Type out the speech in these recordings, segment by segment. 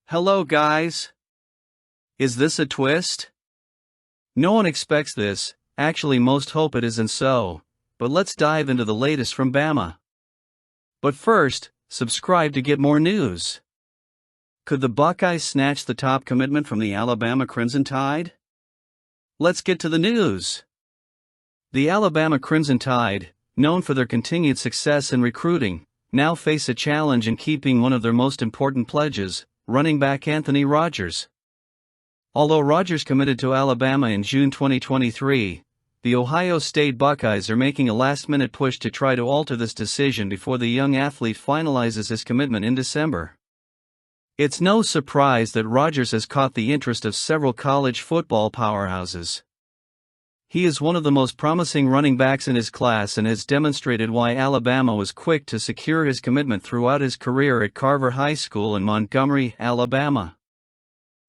Hello guys! Is this a twist? No one expects this, actually most hope it isn't so, but let's dive into the latest from Bama. But first, subscribe to get more news. Could the Buckeyes snatch the top commitment from the Alabama Crimson Tide? Let's get to the news. The Alabama Crimson Tide, known for their continued success in recruiting, now face a challenge in keeping one of their most important pledges, running back Anthony Rogers. Although Rogers committed to Alabama in June 2023, the Ohio State Buckeyes are making a last-minute push to try to alter this decision before the young athlete finalizes his commitment in December. It's no surprise that Rogers has caught the interest of several college football powerhouses. He is one of the most promising running backs in his class and has demonstrated why Alabama was quick to secure his commitment throughout his career at Carver High School in Montgomery, Alabama.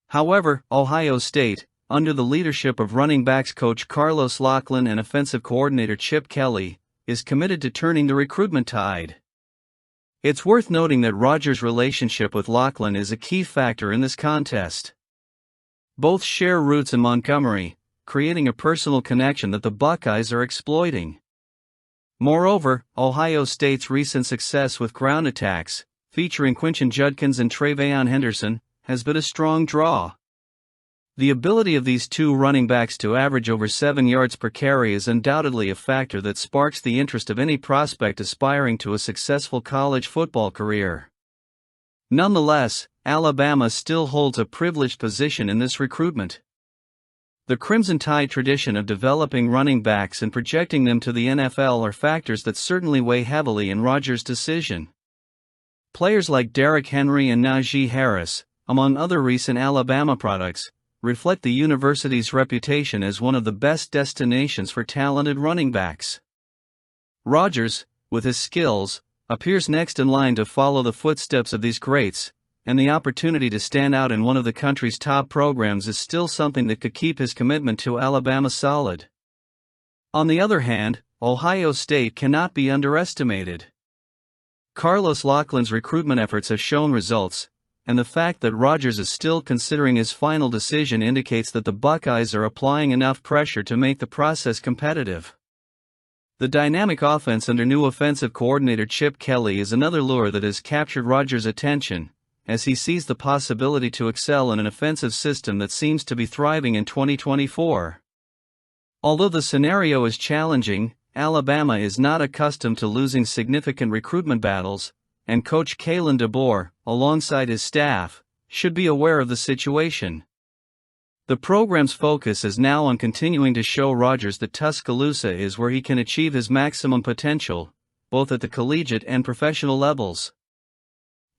However, Ohio State, under the leadership of running backs coach Carlos Locklyn and offensive coordinator Chip Kelly, is committed to turning the recruitment tide. It's worth noting that Rogers' relationship with Locklyn is a key factor in this contest. Both share roots in Montgomery, creating a personal connection that the Buckeyes are exploiting. Moreover, Ohio State's recent success with ground attacks, featuring Quinshon Judkins and TreVeyon Henderson, has been a strong draw. The ability of these two running backs to average over 7 yards per carry is undoubtedly a factor that sparks the interest of any prospect aspiring to a successful college football career. Nonetheless, Alabama still holds a privileged position in this recruitment. The Crimson Tide tradition of developing running backs and projecting them to the NFL are factors that certainly weigh heavily in Rogers' decision. Players like Derrick Henry and Najee Harris, among other recent Alabama products, reflect the university's reputation as one of the best destinations for talented running backs. Rogers, with his skills, appears next in line to follow the footsteps of these greats, and the opportunity to stand out in one of the country's top programs is still something that could keep his commitment to Alabama solid. On the other hand, Ohio State cannot be underestimated. Carlos Locklyn's recruitment efforts have shown results, and the fact that Rogers is still considering his final decision indicates that the Buckeyes are applying enough pressure to make the process competitive. The dynamic offense under new offensive coordinator Chip Kelly is another lure that has captured Rogers' attention, as he sees the possibility to excel in an offensive system that seems to be thriving in 2024. Although the scenario is challenging, Alabama is not accustomed to losing significant recruitment battles, and coach Kalen DeBoer, alongside his staff, should be aware of the situation. The program's focus is now on continuing to show Rogers that Tuscaloosa is where he can achieve his maximum potential, both at the collegiate and professional levels.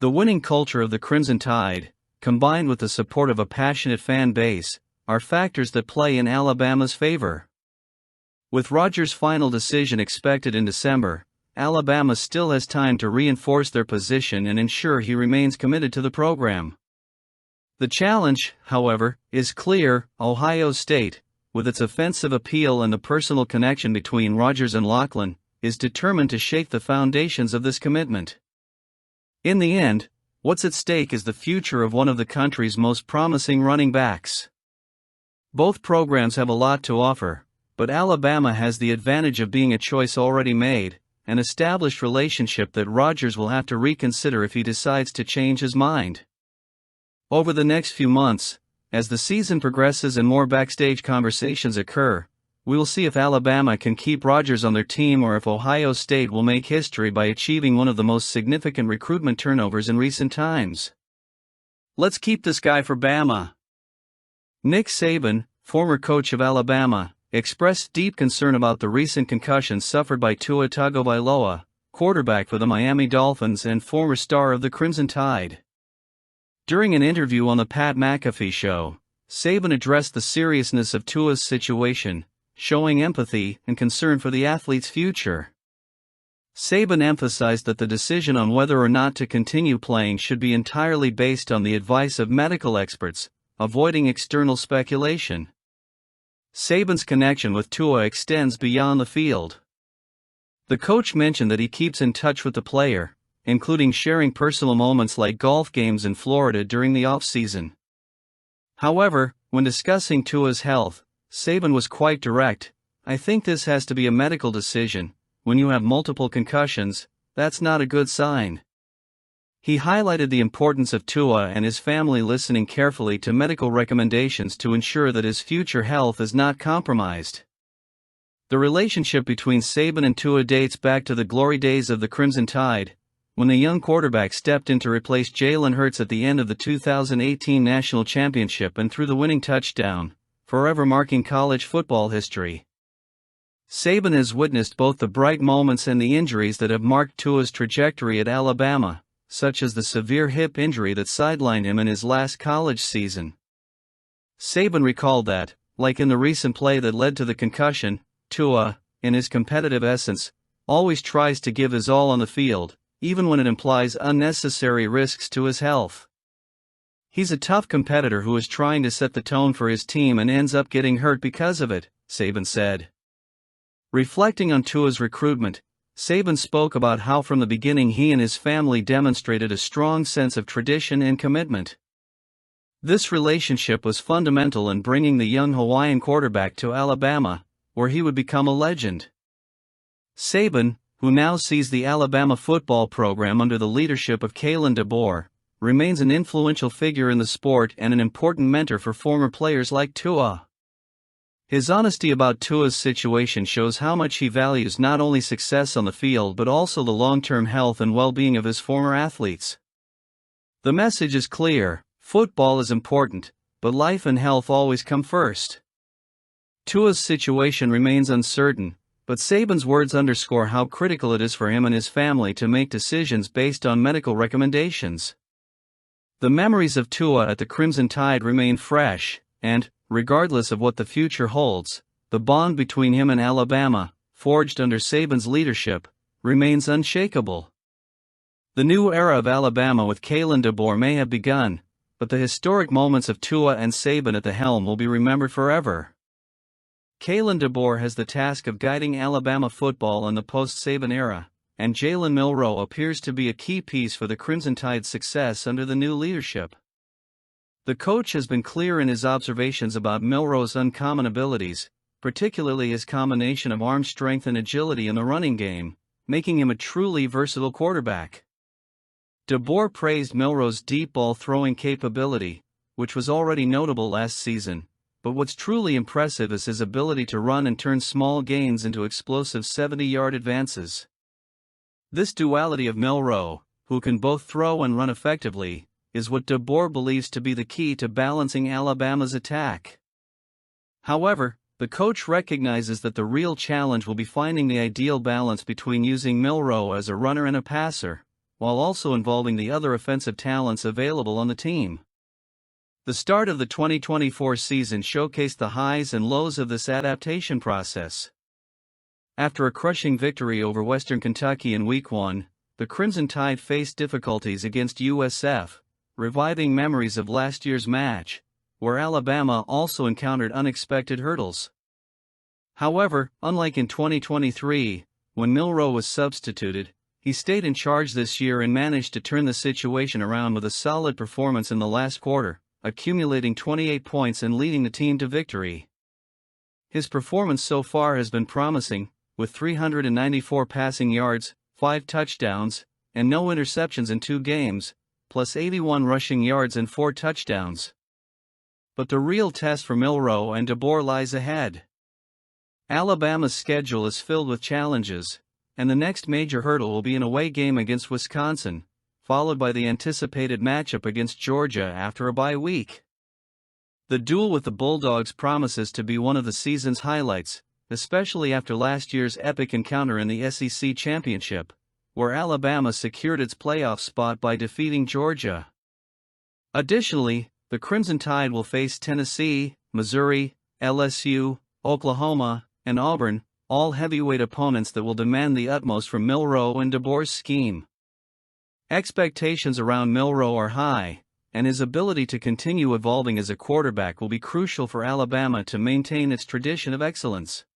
The winning culture of the Crimson Tide, combined with the support of a passionate fan base, are factors that play in Alabama's favor. With Rogers' final decision expected in December, Alabama still has time to reinforce their position and ensure he remains committed to the program. The challenge, however, is clear. Ohio State, with its offensive appeal and the personal connection between Rogers and Locklyn, is determined to shake the foundations of this commitment. In the end, what's at stake is the future of one of the country's most promising running backs. Both programs have a lot to offer, but Alabama has the advantage of being a choice already made, an established relationship that Rogers will have to reconsider if he decides to change his mind. Over the next few months, as the season progresses and more backstage conversations occur, we will see if Alabama can keep Rogers on their team or if Ohio State will make history by achieving one of the most significant recruitment turnovers in recent times. Let's keep this guy for Bama. Nick Saban, former coach of Alabama, expressed deep concern about the recent concussions suffered by Tua Tagovailoa, quarterback for the Miami Dolphins and former star of the Crimson Tide. During an interview on the Pat McAfee Show, Saban addressed the seriousness of Tua's situation, showing empathy and concern for the athlete's future. Saban emphasized that the decision on whether or not to continue playing should be entirely based on the advice of medical experts, avoiding external speculation. Saban's connection with Tua extends beyond the field. The coach mentioned that he keeps in touch with the player, including sharing personal moments like golf games in Florida during the off-season. However, when discussing Tua's health, Saban was quite direct. "I think this has to be a medical decision. When you have multiple concussions, that's not a good sign." He highlighted the importance of Tua and his family listening carefully to medical recommendations to ensure that his future health is not compromised. The relationship between Saban and Tua dates back to the glory days of the Crimson Tide, when the young quarterback stepped in to replace Jalen Hurts at the end of the 2018 National Championship and threw the winning touchdown, forever marking college football history. Saban has witnessed both the bright moments and the injuries that have marked Tua's trajectory at Alabama, such as the severe hip injury that sidelined him in his last college season. Saban recalled that, like in the recent play that led to the concussion, Tua, in his competitive essence, always tries to give his all on the field, even when it implies unnecessary risks to his health. "He's a tough competitor who is trying to set the tone for his team and ends up getting hurt because of it," Saban said. Reflecting on Tua's recruitment, Saban spoke about how from the beginning he and his family demonstrated a strong sense of tradition and commitment. This relationship was fundamental in bringing the young Hawaiian quarterback to Alabama, where he would become a legend. Saban, who now sees the Alabama football program under the leadership of Kalen DeBoer, remains an influential figure in the sport and an important mentor for former players like Tua. His honesty about Tua's situation shows how much he values not only success on the field but also the long-term health and well-being of his former athletes. The message is clear: football is important, but life and health always come first. Tua's situation remains uncertain, but Saban's words underscore how critical it is for him and his family to make decisions based on medical recommendations. The memories of Tua at the Crimson Tide remain fresh, and, regardless of what the future holds, the bond between him and Alabama, forged under Saban's leadership, remains unshakable. The new era of Alabama with Kalen DeBoer may have begun, but the historic moments of Tua and Saban at the helm will be remembered forever. Kalen DeBoer has the task of guiding Alabama football in the post-Saban era, and Jalen Milroe appears to be a key piece for the Crimson Tide's success under the new leadership. The coach has been clear in his observations about Milroe's uncommon abilities, particularly his combination of arm strength and agility in the running game, making him a truly versatile quarterback. DeBoer praised Milroe's deep ball throwing capability, which was already notable last season, but what's truly impressive is his ability to run and turn small gains into explosive 70-yard advances. This duality of Milroe, who can both throw and run effectively, is what DeBoer believes to be the key to balancing Alabama's attack. However, the coach recognizes that the real challenge will be finding the ideal balance between using Milroe as a runner and a passer, while also involving the other offensive talents available on the team. The start of the 2024 season showcased the highs and lows of this adaptation process. After a crushing victory over Western Kentucky in Week 1, the Crimson Tide faced difficulties against USF, reviving memories of last year's match, where Alabama also encountered unexpected hurdles. However, unlike in 2023, when Milroe was substituted, he stayed in charge this year and managed to turn the situation around with a solid performance in the last quarter, accumulating 28 points and leading the team to victory. His performance so far has been promising, with 394 passing yards, 5 touchdowns, and no interceptions in 2 games, plus 81 rushing yards and 4 touchdowns. But the real test for Milroe and DeBoer lies ahead. Alabama's schedule is filled with challenges, and the next major hurdle will be an away game against Wisconsin, followed by the anticipated matchup against Georgia after a bye week. The duel with the Bulldogs promises to be one of the season's highlights, especially after last year's epic encounter in the SEC Championship, where Alabama secured its playoff spot by defeating Georgia. Additionally, the Crimson Tide will face Tennessee, Missouri, LSU, Oklahoma, and Auburn, all heavyweight opponents that will demand the utmost from Milroe and DeBoer's scheme. Expectations around Milroe are high, and his ability to continue evolving as a quarterback will be crucial for Alabama to maintain its tradition of excellence.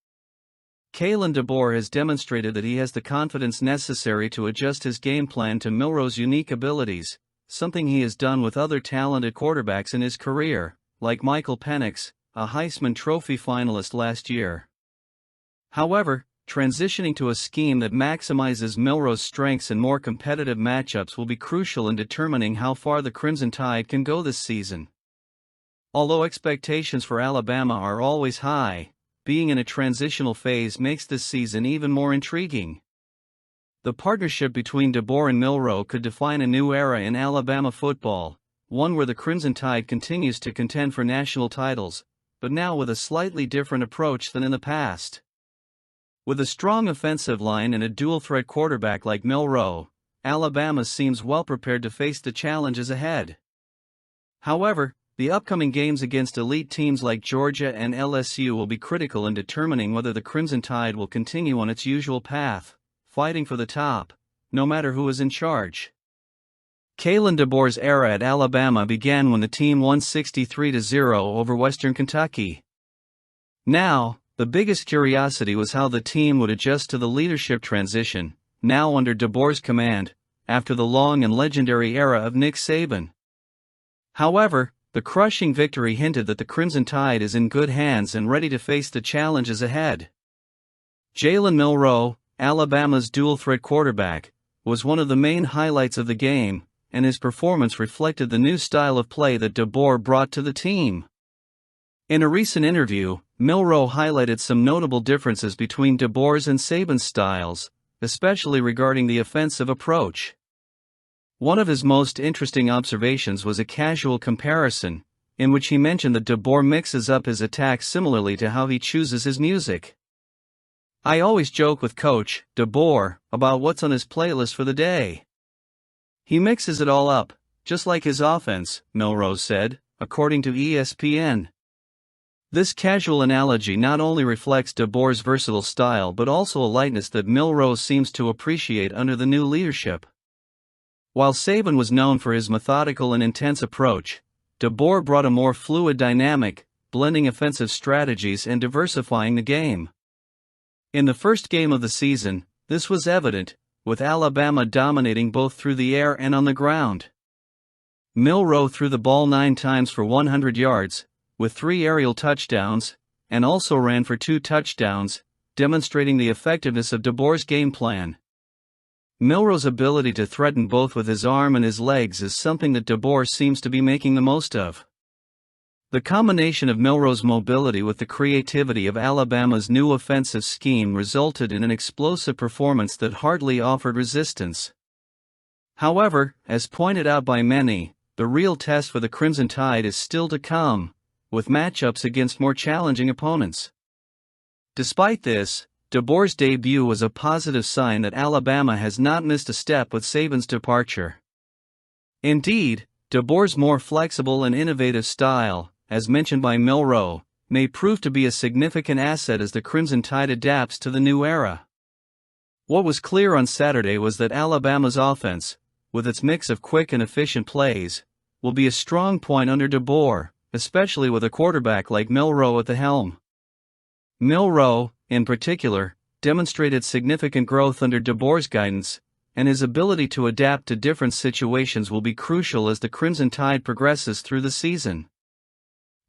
Kalen DeBoer has demonstrated that he has the confidence necessary to adjust his game plan to Milroe's unique abilities, something he has done with other talented quarterbacks in his career, like Michael Penix, a Heisman Trophy finalist last year. However, transitioning to a scheme that maximizes Milroe's strengths and more competitive matchups will be crucial in determining how far the Crimson Tide can go this season. Although expectations for Alabama are always high, being in a transitional phase makes this season even more intriguing. The partnership between DeBoer and Milroe could define a new era in Alabama football, one where the Crimson Tide continues to contend for national titles, but now with a slightly different approach than in the past. With a strong offensive line and a dual-threat quarterback like Milroe, Alabama seems well prepared to face the challenges ahead. However, the upcoming games against elite teams like Georgia and LSU will be critical in determining whether the Crimson Tide will continue on its usual path, fighting for the top, no matter who is in charge. Kalen DeBoer's era at Alabama began when the team won 63-0 over Western Kentucky. Now, the biggest curiosity was how the team would adjust to the leadership transition, now under DeBoer's command, after the long and legendary era of Nick Saban. However, the crushing victory hinted that the Crimson Tide is in good hands and ready to face the challenges ahead. Jalen Milroe, Alabama's dual-threat quarterback, was one of the main highlights of the game, and his performance reflected the new style of play that DeBoer brought to the team. In a recent interview, Milroe highlighted some notable differences between DeBoer's and Saban's styles, especially regarding the offensive approach. One of his most interesting observations was a casual comparison, in which he mentioned that DeBoer mixes up his attacks similarly to how he chooses his music. "I always joke with Coach DeBoer about what's on his playlist for the day. He mixes it all up, just like his offense," Milroe said, according to ESPN. This casual analogy not only reflects DeBoer's versatile style but also a lightness that Milroe seems to appreciate under the new leadership. While Saban was known for his methodical and intense approach, DeBoer brought a more fluid dynamic, blending offensive strategies and diversifying the game. In the first game of the season, this was evident, with Alabama dominating both through the air and on the ground. Milroe threw the ball 9 times for 100 yards, with 3 aerial touchdowns, and also ran for 2 touchdowns, demonstrating the effectiveness of DeBoer's game plan. Milroe's ability to threaten both with his arm and his legs is something that DeBoer seems to be making the most of. The combination of Milroe's mobility with the creativity of Alabama's new offensive scheme resulted in an explosive performance that hardly offered resistance. However, as pointed out by many, the real test for the Crimson Tide is still to come, with matchups against more challenging opponents. Despite this, DeBoer's debut was a positive sign that Alabama has not missed a step with Saban's departure. Indeed, DeBoer's more flexible and innovative style, as mentioned by Milroe, may prove to be a significant asset as the Crimson Tide adapts to the new era. What was clear on Saturday was that Alabama's offense, with its mix of quick and efficient plays, will be a strong point under DeBoer, especially with a quarterback like Milroe at the helm. Milroe, in particular, demonstrated significant growth under DeBoer's guidance, and his ability to adapt to different situations will be crucial as the Crimson Tide progresses through the season.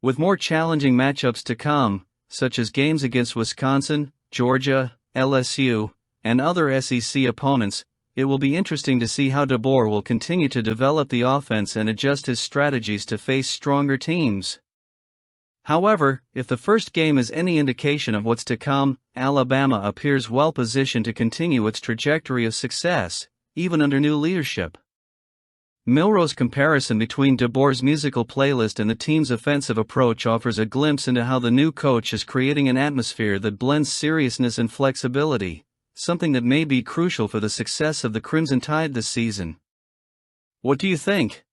With more challenging matchups to come, such as games against Wisconsin, Georgia, LSU, and other SEC opponents, it will be interesting to see how DeBoer will continue to develop the offense and adjust his strategies to face stronger teams. However, if the first game is any indication of what's to come, Alabama appears well positioned to continue its trajectory of success, even under new leadership. Milroe's comparison between DeBoer's musical playlist and the team's offensive approach offers a glimpse into how the new coach is creating an atmosphere that blends seriousness and flexibility, something that may be crucial for the success of the Crimson Tide this season. What do you think?